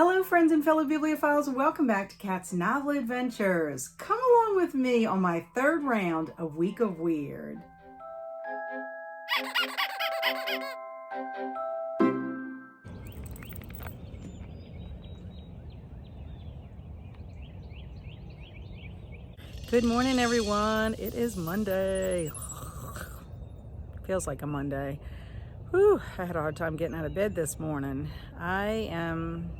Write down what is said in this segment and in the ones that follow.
Hello friends and fellow bibliophiles, welcome back to Kat's Novel Adventures. Come along with me on my third round of Week of Weird. Good morning everyone, it is Monday. Feels like a Monday. Whew, I had a hard time getting out of bed this morning. I am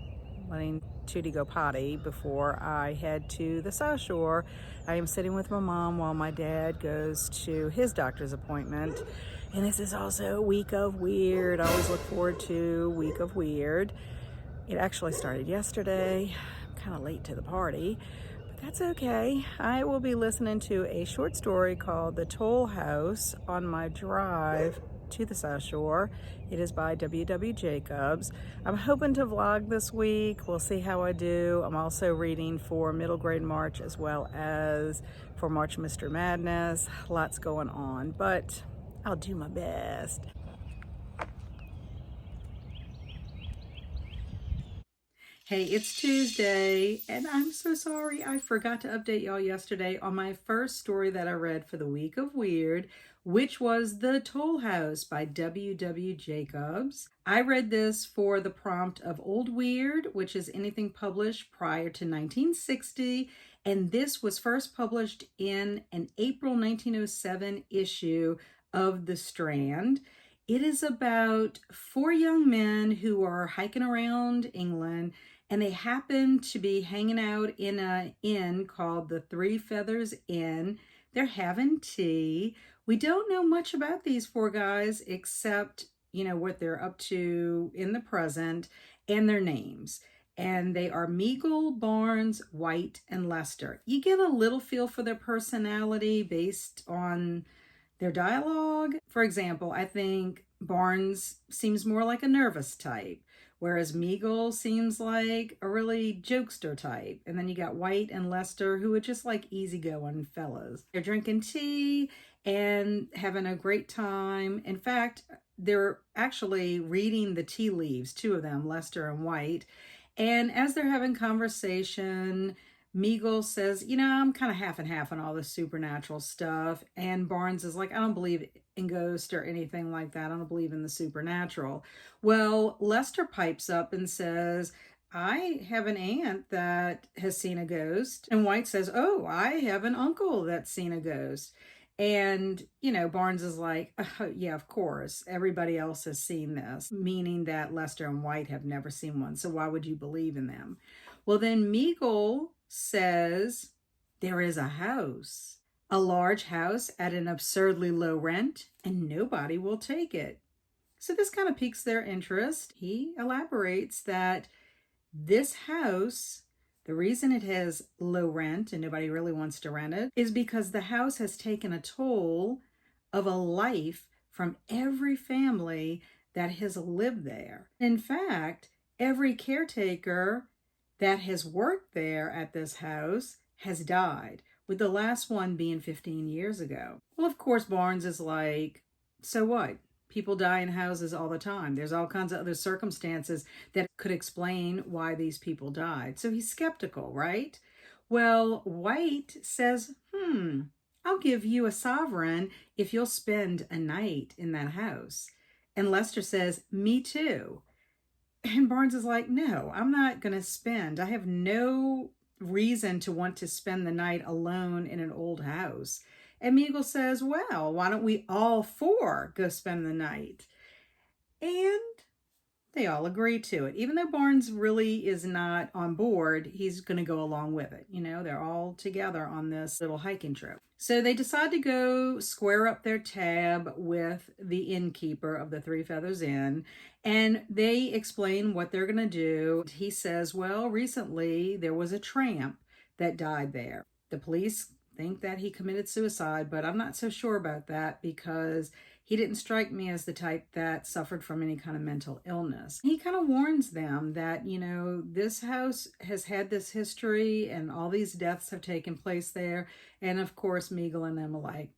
letting Tootie go potty before I head to the South Shore. I am sitting with my mom while my dad goes to his doctor's appointment. And this is also Week of Weird. I always look forward to Week of Weird. It actually started yesterday. I'm kind of late to the party, but that's okay. I will be listening to a short story called The Toll House on my drive to the South Shore. It is by W.W. Jacobs. I'm hoping to vlog this week. We'll see how I do. I'm also reading for middle grade March as well as for March Mr. Madness. Lots going on, but I'll do my best. Hey, it's Tuesday, and I'm so sorry I forgot to update y'all yesterday on my first story that I read for the Week of Weird, which was The Toll House by W.W. Jacobs. I read this for the prompt of Old Weird, which is anything published prior to 1960, and this was first published in an April 1907 issue of The Strand. It is about four young men who are hiking around England, and they happen to be hanging out in an inn called the Three Feathers Inn. They're having tea. We don't know much about these four guys except, what they're up to in the present and their names. And they are Meagle, Barnes, White, and Lester. You get a little feel for their personality based on their dialogue. For example, I think Barnes seems more like a nervous type, whereas Meagle seems like a really jokester type. And then you got White and Lester, who are just like easygoing fellas. They're drinking tea and having a great time. In fact, they're actually reading the tea leaves, two of them, Lester and White. And as they're having conversation, Meagle says, I'm kind of half and half on all this supernatural stuff. And Barnes is like, I don't believe in ghosts or anything like that. I don't believe in the supernatural. Well, Lester pipes up and says, I have an aunt that has seen a ghost. And White says, oh, I have an uncle that's seen a ghost. And, Barnes is like, oh, yeah, of course, everybody else has seen this, meaning that Lester and White have never seen one. So why would you believe in them? Well, then Meagle says there is a house, a large house at an absurdly low rent, and nobody will take it. So this kind of piques their interest. He elaborates that this house, the reason it has low rent and nobody really wants to rent it is because the house has taken a toll of a life from every family that has lived there. In fact, every caretaker that has worked there at this house has died, with the last one being 15 years ago. Well, of course, Barnes is like, so what? People die in houses all the time. There's all kinds of other circumstances that could explain why these people died. So he's skeptical, right? Well, White says, I'll give you a sovereign if you'll spend a night in that house. And Lester says, me too. And Barnes is like, no, I'm not going to spend. I have no reason to want to spend the night alone in an old house. And Meagle says, well, why don't we all four go spend the night? And they all agree to it. Even though Barnes really is not on board, he's going to go along with it. They're all together on this little hiking trip. So they decide to go square up their tab with the innkeeper of the Three Feathers Inn, and they explain what they're going to do. He says, well, recently there was a tramp that died there. The police think that he committed suicide, but I'm not so sure about that because he didn't strike me as the type that suffered from any kind of mental illness. He kind of warns them that, this house has had this history and all these deaths have taken place there. And of course, Meagle and them are like,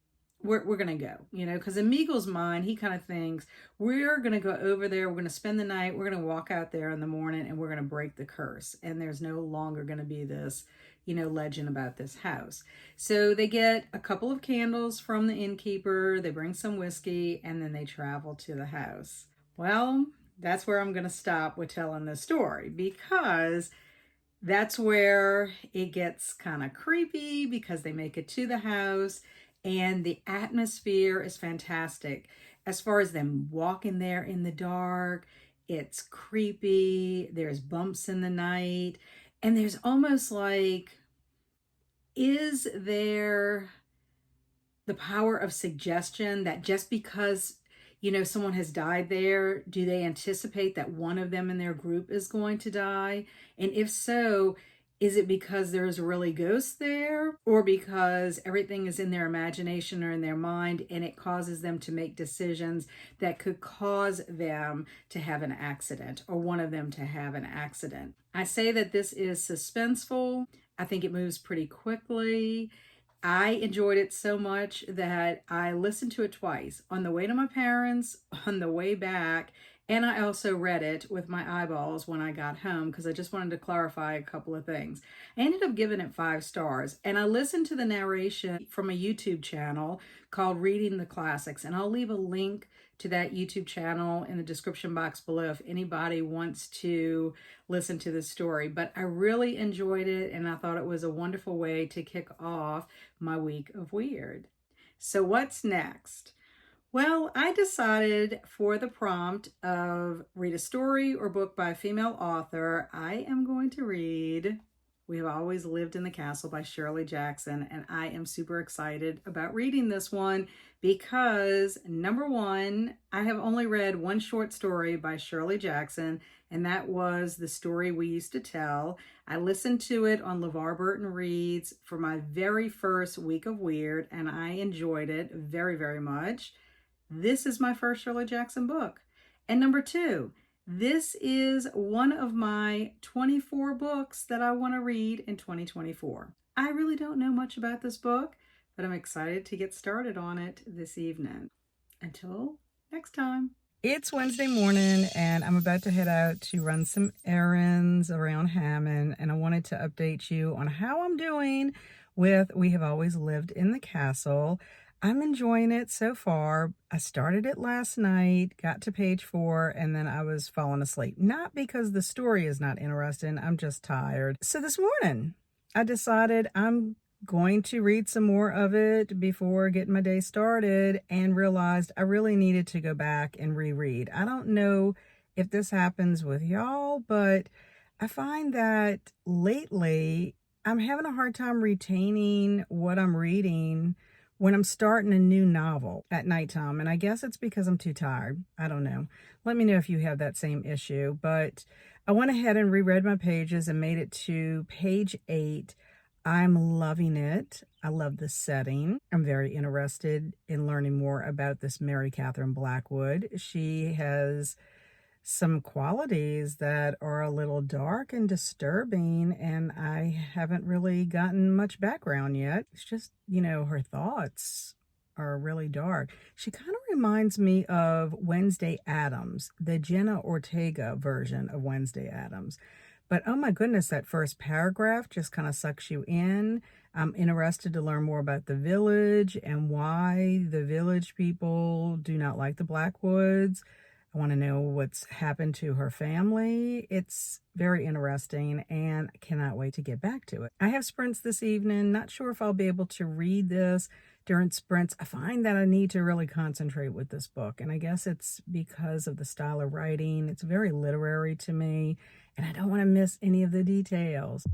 we're going to go, because in Meagle's mind, he kind of thinks we're going to go over there. We're going to spend the night. We're going to walk out there in the morning and we're going to break the curse. And there's no longer going to be this, legend about this house. So they get a couple of candles from the innkeeper. They bring some whiskey and then they travel to the house. Well, that's where I'm going to stop with telling the story, because that's where it gets kind of creepy, because they make it to the house and the atmosphere is fantastic. As far as them walking there in the dark, it's creepy. There's bumps in the night. And there's almost like, is there the power of suggestion that just because, someone has died there, do they anticipate that one of them in their group is going to die? And if so, is it because there's really ghosts there, or because everything is in their imagination or in their mind and it causes them to make decisions that could cause them to have an accident, or one of them to have an accident? I say that this is suspenseful. I think it moves pretty quickly. I enjoyed it so much that I listened to it twice, on the way to my parents, on the way back, and I also read it with my eyeballs when I got home, because I just wanted to clarify a couple of things. I ended up giving it 5 stars, and I listened to the narration from a YouTube channel called Reading the Classics, and I'll leave a link to that YouTube channel in the description box below if anybody wants to listen to the story. But I really enjoyed it, and I thought it was a wonderful way to kick off my week of weird. So what's next? Well, I decided for the prompt of read a story or book by a female author, I am going to read We Have Always Lived in the Castle by Shirley Jackson. And I am super excited about reading this one because, number one, I have only read one short story by Shirley Jackson, and that was The Story We Used to Tell. I listened to it on LeVar Burton Reads for my very first week of weird, and I enjoyed it very, very much. This is my first Shirley Jackson book. And number two, this is one of my 24 books that I want to read in 2024. I really don't know much about this book, but I'm excited to get started on it this evening. Until next time. It's Wednesday morning and I'm about to head out to run some errands around Hammond, and I wanted to update you on how I'm doing with We Have Always Lived in the Castle. I'm enjoying it so far. I started it last night, got to page 4, and then I was falling asleep. Not because the story is not interesting, I'm just tired. So this morning, I decided I'm going to read some more of it before getting my day started, and realized I really needed to go back and reread. I don't know if this happens with y'all, but I find that lately I'm having a hard time retaining what I'm reading when I'm starting a new novel at nighttime. And I guess it's because I'm too tired. I don't know. Let me know if you have that same issue. But I went ahead and reread my pages and made it to page 8. I'm loving it. I love the setting. I'm very interested in learning more about this Mary Catherine Blackwood. She has some qualities that are a little dark and disturbing, and I haven't really gotten much background yet. It's just, her thoughts are really dark. She kind of reminds me of Wednesday Addams, the Jenna Ortega version of Wednesday Addams. But oh my goodness, that first paragraph just kind of sucks you in. I'm interested to learn more about the village and why the village people do not like the Blackwoods. I want to know what's happened to her family. It's very interesting, and I cannot wait to get back to it. I have sprints this evening. Not sure if I'll be able to read this during sprints. I find that I need to really concentrate with this book, and I guess it's because of the style of writing. It's very literary to me, and I don't want to miss any of the details.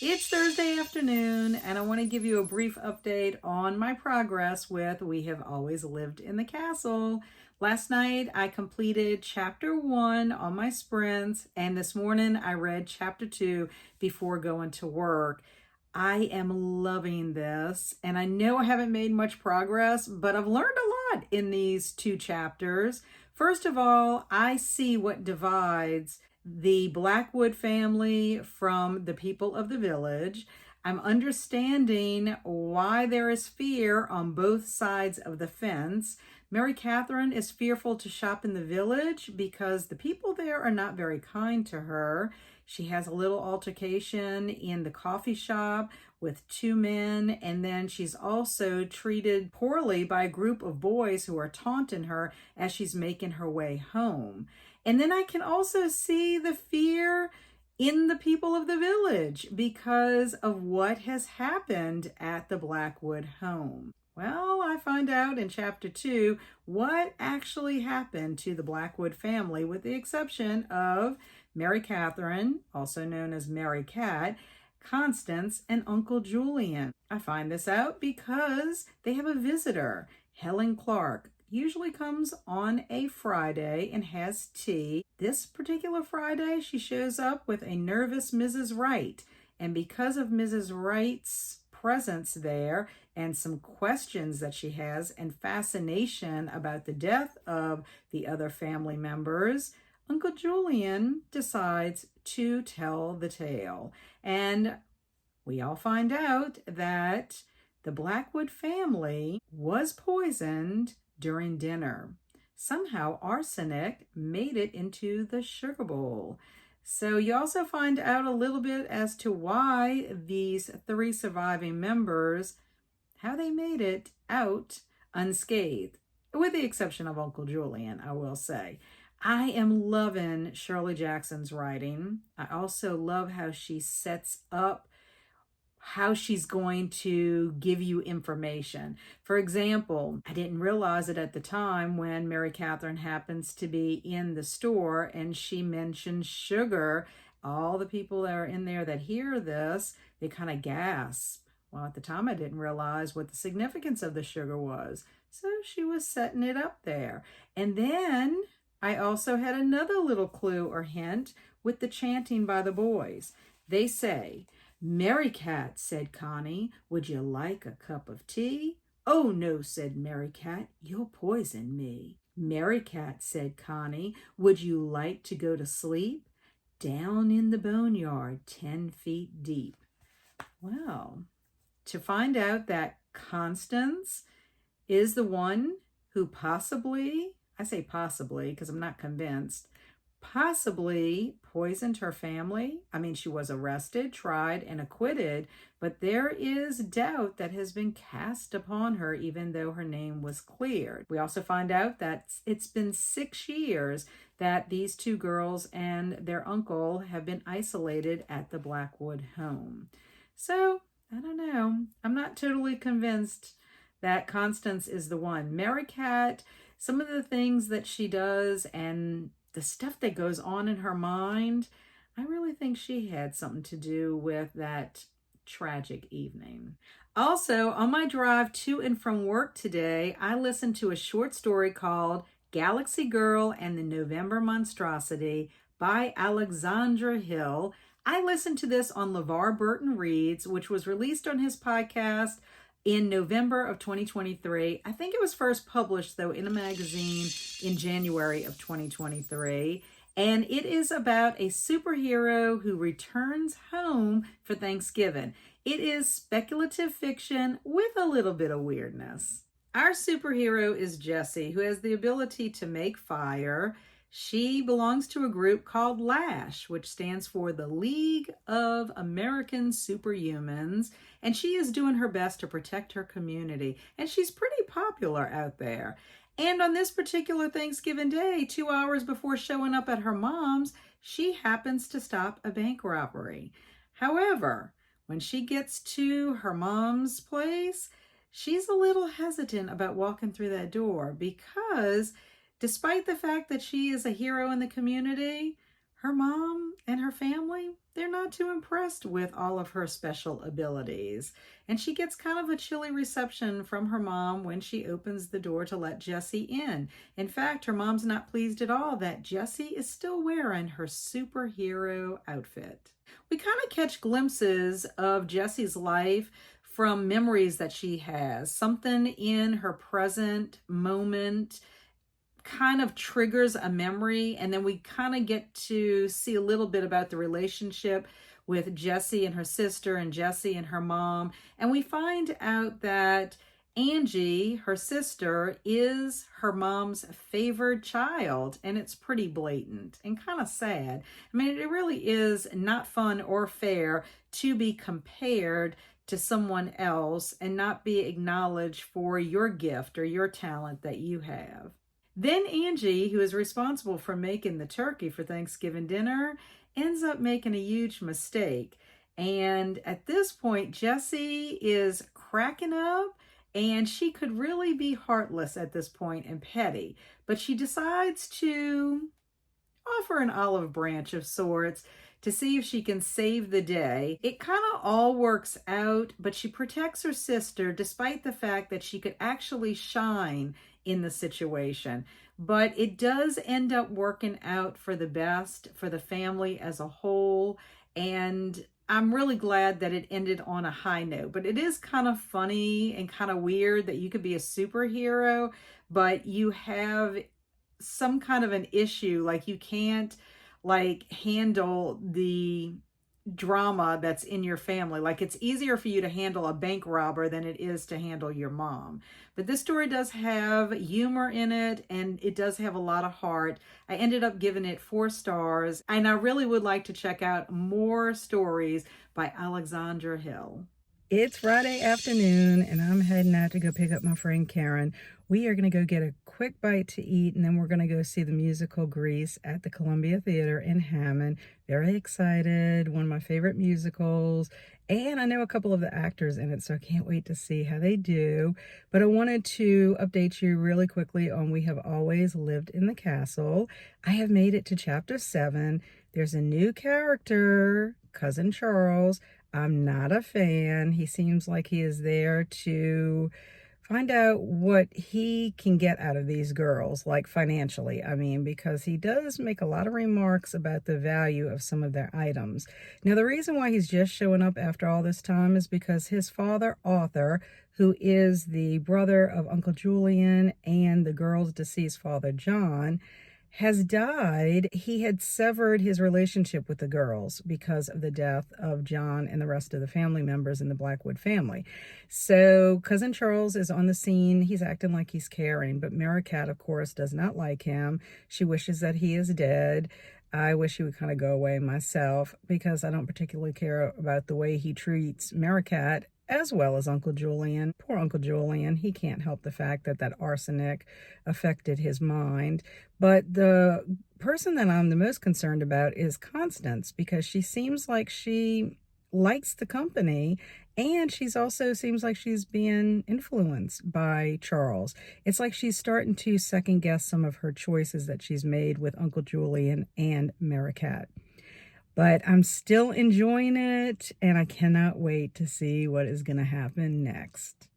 It's Thursday afternoon, and I want to give you a brief update on my progress with We Have Always Lived in the Castle. Last night, I completed chapter 1 on my sprints, and this morning, I read chapter 2 before going to work. I am loving this, and I know I haven't made much progress, but I've learned a lot in these 2 chapters. First of all, I see what divides the Blackwood family from the people of the village. I'm understanding why there is fear on both sides of the fence. Mary Catherine is fearful to shop in the village because the people there are not very kind to her. She has a little altercation in the coffee shop with 2 men, and then she's also treated poorly by a group of boys who are taunting her as she's making her way home. And then I can also see the fear in the people of the village because of what has happened at the Blackwood home. Well, I find out in chapter 2 what actually happened to the Blackwood family, with the exception of Mary Catherine, also known as Mary Cat, Constance, and Uncle Julian. I find this out because they have a visitor, Helen Clark. Usually comes on a Friday and has tea. This particular Friday, she shows up with a nervous Mrs. Wright. And because of Mrs. Wright's presence there and some questions that she has and fascination about the death of the other family members, Uncle Julian decides to tell the tale. And we all find out that the Blackwood family was poisoned during dinner. Somehow arsenic made it into the sugar bowl. So you also find out a little bit as to why these 3 surviving members, how they made it out unscathed, with the exception of Uncle Julian, I will say. I am loving Shirley Jackson's writing. I also love how she sets up how she's going to give you information. For example, I didn't realize it at the time when Mary Catherine happens to be in the store and she mentions sugar. All the people that are in there that hear this, they kind of gasp. Well, at the time, I didn't realize what the significance of the sugar was. So she was setting it up there. And then I also had another little clue or hint with the chanting by the boys. They say, "Mary Cat," said Connie, "would you like a cup of tea?" "Oh, no," said Mary Cat, "you'll poison me." "Mary Cat," said Connie, "would you like to go to sleep?" "Down in the boneyard, 10 feet deep." Well, to find out that Constance is the one who possibly, I say possibly because I'm not convinced, possibly poisoned her family. I mean, she was arrested, tried, and acquitted, but there is doubt that has been cast upon her, even though her name was cleared. We also find out that it's been 6 years that these 2 girls and their uncle have been isolated at the Blackwood home. So, I don't know. I'm not totally convinced that Constance is the one. Mary Cat, some of the things that she does and the stuff that goes on in her mind, I really think she had something to do with that tragic evening. Also, on my drive to and from work today, I listened to a short story called Galaxy Girl and the November Monstrosity by Aleksandra Hill. I listened to this on LeVar Burton Reads, which was released on his podcast in November of 2023. I think it was first published, though, in a magazine in January of 2023. And it is about a superhero who returns home for Thanksgiving. It is speculative fiction with a little bit of weirdness. Our superhero is Jessie, who has the ability to make fire. She belongs to a group called LASH, which stands for the League of American Superhumans, and she is doing her best to protect her community, and she's pretty popular out there. And on this particular Thanksgiving Day, 2 hours before showing up at her mom's, she happens to stop a bank robbery. However, when she gets to her mom's place, she's a little hesitant about walking through that door because despite the fact that she is a hero in the community, Her mom and her family, they're not too impressed with all of her special abilities. And she gets kind of a chilly reception from her mom when she opens the door to let Jessie in. In fact, her mom's not pleased at all that Jessie is still wearing her superhero outfit. We kind of catch glimpses of Jessie's life from memories that she has. Something in her present moment kind of triggers a memory, and then we kind of get to see a little bit about the relationship with Jessie and her sister and Jessie and her mom. And we find out that Angie, her sister, is her mom's favored child, and it's pretty blatant and kind of sad. I mean, it really is not fun or fair to be compared to someone else and not be acknowledged for your gift or your talent that you have. Then Angie, who is responsible for making the turkey for Thanksgiving dinner, ends up making a huge mistake. And at this point, Jessie is cracking up, and she could really be heartless at this point and petty. But she decides to offer an olive branch of sorts to see if she can save the day. It kind of all works out, but she protects her sister despite the fact that she could actually shine in the situation. But it does end up working out for the best for the family as a whole. And I'm really glad that it ended on a high note. But it is kind of funny and kind of weird that you could be a superhero, but you have some kind of an issue, like you can't handle the drama that's in your family. Like, it's easier for you to handle a bank robber than it is to handle your mom. But this story does have humor in it, and it does have a lot of heart. I ended up giving it 4 stars, and I really would like to check out more stories by Aleksandra Hill. It's Friday afternoon, and I'm heading out to go pick up my friend Karen. We are going to go get a quick bite to eat, and then we're going to go see the musical Grease at the Columbia Theater in Hammond. Very excited. One of my favorite musicals. And I know a couple of the actors in it, so I can't wait to see how they do. But I wanted to update you really quickly on We Have Always Lived in the Castle. I have made it to chapter 7. There's a new character, Cousin Charles. I'm not a fan. He seems like he is there to find out what he can get out of these girls, like financially, I mean, because he does make a lot of remarks about the value of some of their items. Now, the reason why he's just showing up after all this time is because his father, Arthur, who is the brother of Uncle Julian and the girl's deceased father, John, has died. He had severed his relationship with the girls because of the death of John and the rest of the family members in the Blackwood family. So Cousin Charles is on the scene. He's acting like he's caring, but Maricat, of course, does not like him. She wishes that he is dead. I wish he would kind of go away myself, because I don't particularly care about the way he treats Maricat, as well as Uncle Julian. Poor Uncle Julian, he can't help the fact that that arsenic affected his mind. But the person that I'm the most concerned about is Constance, because she seems like she likes the company, and she's also seems like she's being influenced by Charles. It's like she's starting to second guess some of her choices that she's made with Uncle Julian and Maricat. But I'm still enjoying it, and I cannot wait to see what is going to happen next.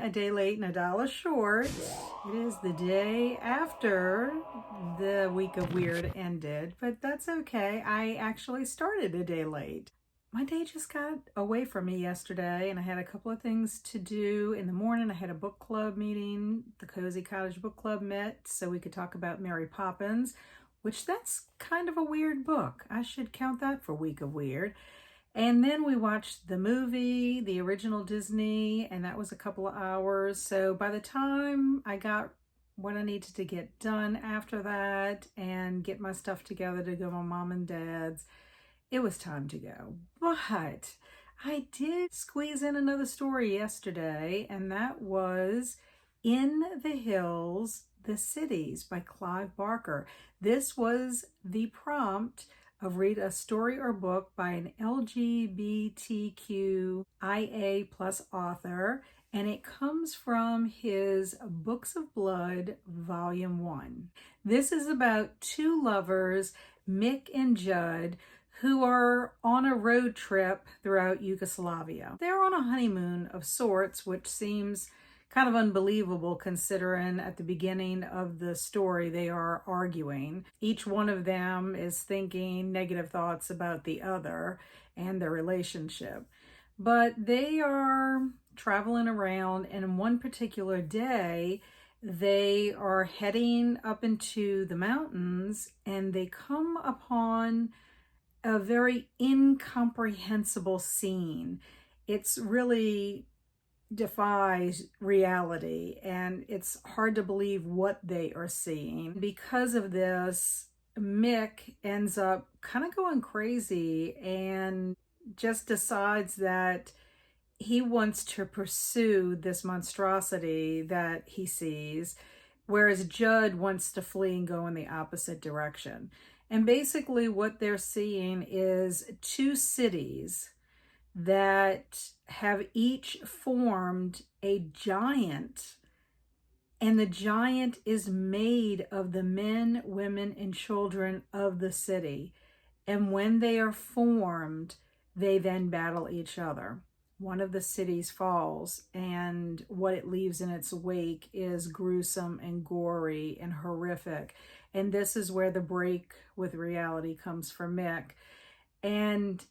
a day late and a dollar short. It is the day after the week of weird ended, but that's okay. I actually started a day late. My day just got away from me yesterday, and I had a couple of things to do. In the morning, I had a book club meeting. The Cozy Cottage Book Club met so we could talk about Mary Poppins, which that's kind of a weird book. I should count that for Week of Weird. And then we watched the movie, the original Disney, and that was a couple of hours. So by the time I got what I needed to get done after that and get my stuff together to go to my mom and dad's, it was time to go. But I did squeeze in another story yesterday, and that was In the Hills, the Cities by Clive Barker. This was the prompt of read a story or book by an LGBTQIA plus author, and it comes from his Books of Blood, Volume 1. This is about two lovers, Mick and Judd, who are on a road trip throughout Yugoslavia. They're on a honeymoon of sorts, which seems kind of unbelievable considering at the beginning of the story they are arguing. Each one of them is thinking negative thoughts about the other and their relationship. But they are traveling around, and one particular day they are heading up into the mountains and they come upon a very incomprehensible scene. It's really defies reality, and it's hard to believe what they are seeing. Because of this, Mick ends up kind of going crazy and just decides that he wants to pursue this monstrosity that he sees, whereas Judd wants to flee and go in the opposite direction. And basically what they're seeing is two cities that have each formed a giant, and the giant is made of the men, women, and children of the city. And when they are formed, they then battle each other. One of the cities falls, and what it leaves in its wake is gruesome and gory and horrific. And this is where the break with reality comes for Mick. And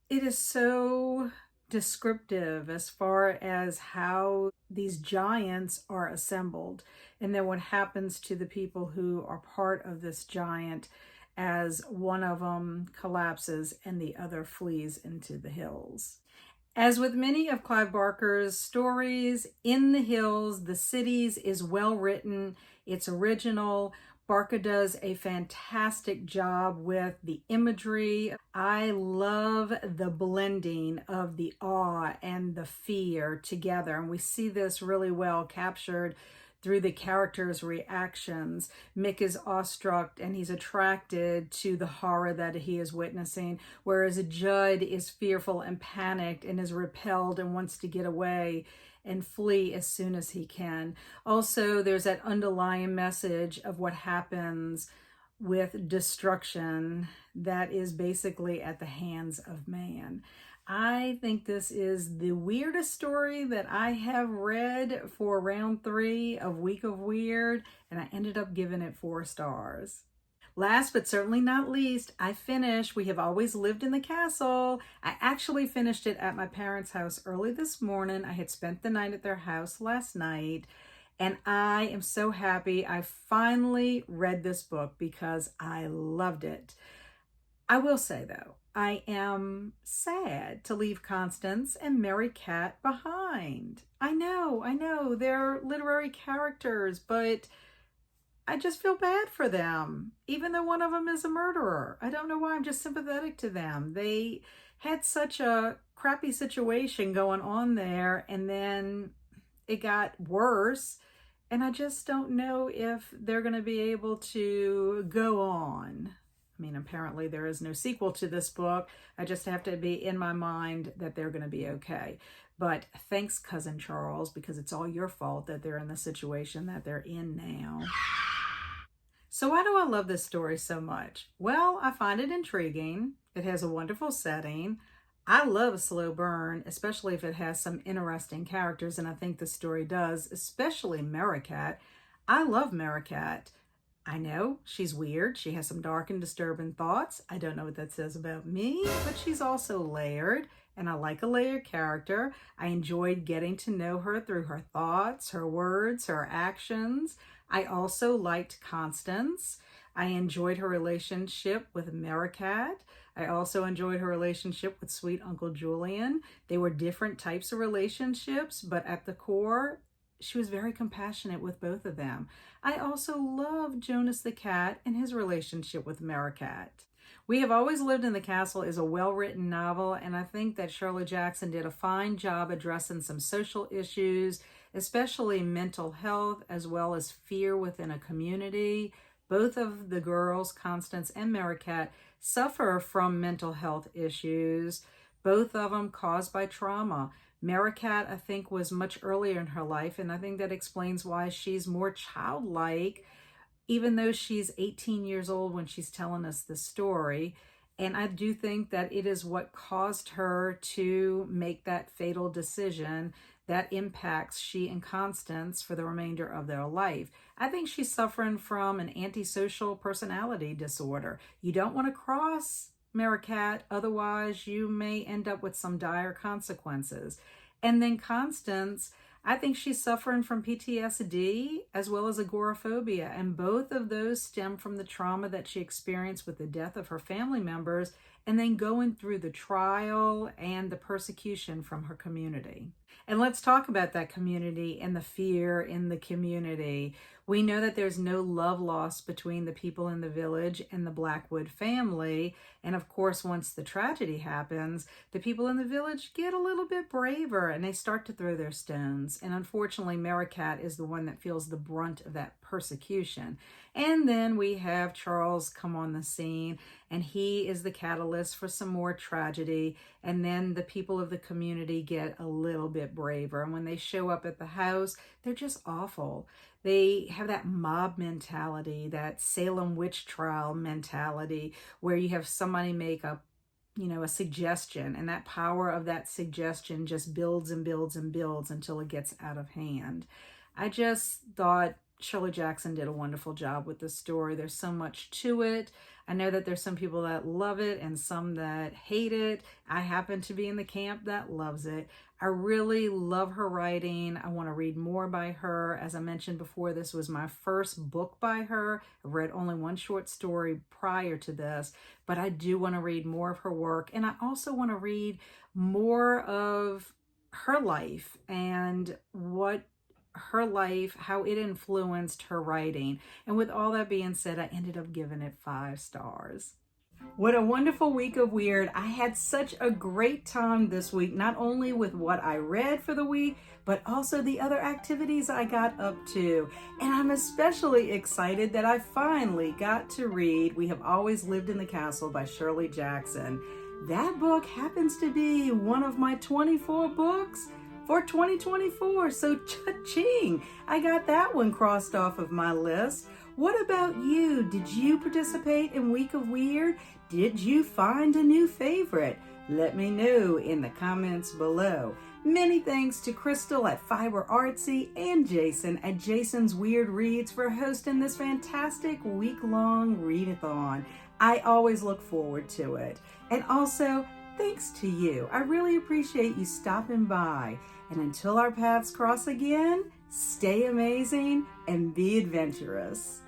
it is so descriptive as far as how these giants are assembled, and then what happens to the people who are part of this giant as one of them collapses and the other flees into the hills. As with many of Clive Barker's stories, In the Hills, the Cities is well written, it's original. Barker does a fantastic job with the imagery. I love the blending of the awe and the fear together, and we see this really well captured through the characters' reactions. Mick is awestruck and he's attracted to the horror that he is witnessing, whereas Judd is fearful and panicked and is repelled and wants to get away and flee as soon as he can. Also, there's that underlying message of what happens with destruction that is basically at the hands of man. I think this is the weirdest story that I have read for round 3 of Week of Weird, and I ended up giving it 4 stars. Last but certainly not least, I finished We Have Always Lived in the Castle. I actually finished it at my parents' house early this morning. I had spent the night at their house last night, and I am so happy I finally read this book because I loved it. I will say though, I am sad to leave Constance and Mary Cat behind. I know, they're literary characters, but I just feel bad for them, even though one of them is a murderer. I don't know why, I'm just sympathetic to them. They had such a crappy situation going on there, and then it got worse, and I just don't know if they're going to be able to go on. I mean, apparently there is no sequel to this book. I just have to be in my mind that they're going to be okay. But thanks, Cousin Charles, because it's all your fault that they're in the situation that they're in now. So why do I love this story so much? Well, I find it intriguing. It has a wonderful setting. I love a slow burn, especially if it has some interesting characters, and I think the story does, especially Maricat. I love Maricat. I know she's weird. She has some dark and disturbing thoughts. I don't know what that says about me, but she's also layered, and I like a layered character. I enjoyed getting to know her through her thoughts, her words, her actions. I also liked Constance. I enjoyed her relationship with Maricat. I also enjoyed her relationship with sweet Uncle Julian. They were different types of relationships, but at the core, she was very compassionate with both of them. I also love Jonas the cat and his relationship with Maricat. We Have Always Lived in the Castle is a well-written novel, and I think that Shirley Jackson did a fine job addressing some social issues, especially mental health, as well as fear within a community. Both of the girls, Constance and Maricat, suffer from mental health issues, both of them caused by trauma. Maricat, I think, was much earlier in her life, and I think that explains why she's more childlike, even though she's 18 years old when she's telling us the story. And I do think that it is what caused her to make that fatal decision that impacts she and Constance for the remainder of their life. I think she's suffering from an antisocial personality disorder. You don't want to cross Maricat, otherwise you may end up with some dire consequences. And then Constance, I think she's suffering from PTSD as well as agoraphobia, and both of those stem from the trauma that she experienced with the death of her family members and then going through the trial and the persecution from her community. And let's talk about that community and the fear in the community. We know that there's no love lost between the people in the village and the Blackwood family. And of course, once the tragedy happens, the people in the village get a little bit braver and they start to throw their stones. And unfortunately, Maricat is the one that feels the brunt of that persecution. And then we have Charles come on the scene, and he is the catalyst for some more tragedy. And then the people of the community get a little bit braver. And when they show up at the house, they're just awful. They have that mob mentality, that Salem witch trial mentality, where you have somebody make a suggestion, and that power of that suggestion just builds and builds and builds until it gets out of hand. I just thought Shirley Jackson did a wonderful job with the story. There's so much to it. I know that there's some people that love it and some that hate it. I happen to be in the camp that loves it. I really love her writing. I want to read more by her. As I mentioned before, this was my first book by her. I read only one short story prior to this, but I do want to read more of her work. And I also want to read more of her life and how it influenced her writing. And with all that being said, I ended up giving it 5 stars. What a wonderful week of weird. I had such a great time this week, not only with what I read for the week, but also the other activities I got up to. And I'm especially excited that I finally got to read We Have Always Lived in the Castle by Shirley Jackson. That book happens to be one of my 24 books for 2024. So cha-ching, I got that one crossed off of my list. What about you? Did you participate in Week of Weird? Did you find a new favorite? Let me know in the comments below. Many thanks to Crystal at Fiber Artsy and Jason at Jason's Weird Reads for hosting this fantastic week-long readathon. I always look forward to it. And also, thanks to you. I really appreciate you stopping by. And until our paths cross again, stay amazing and be adventurous.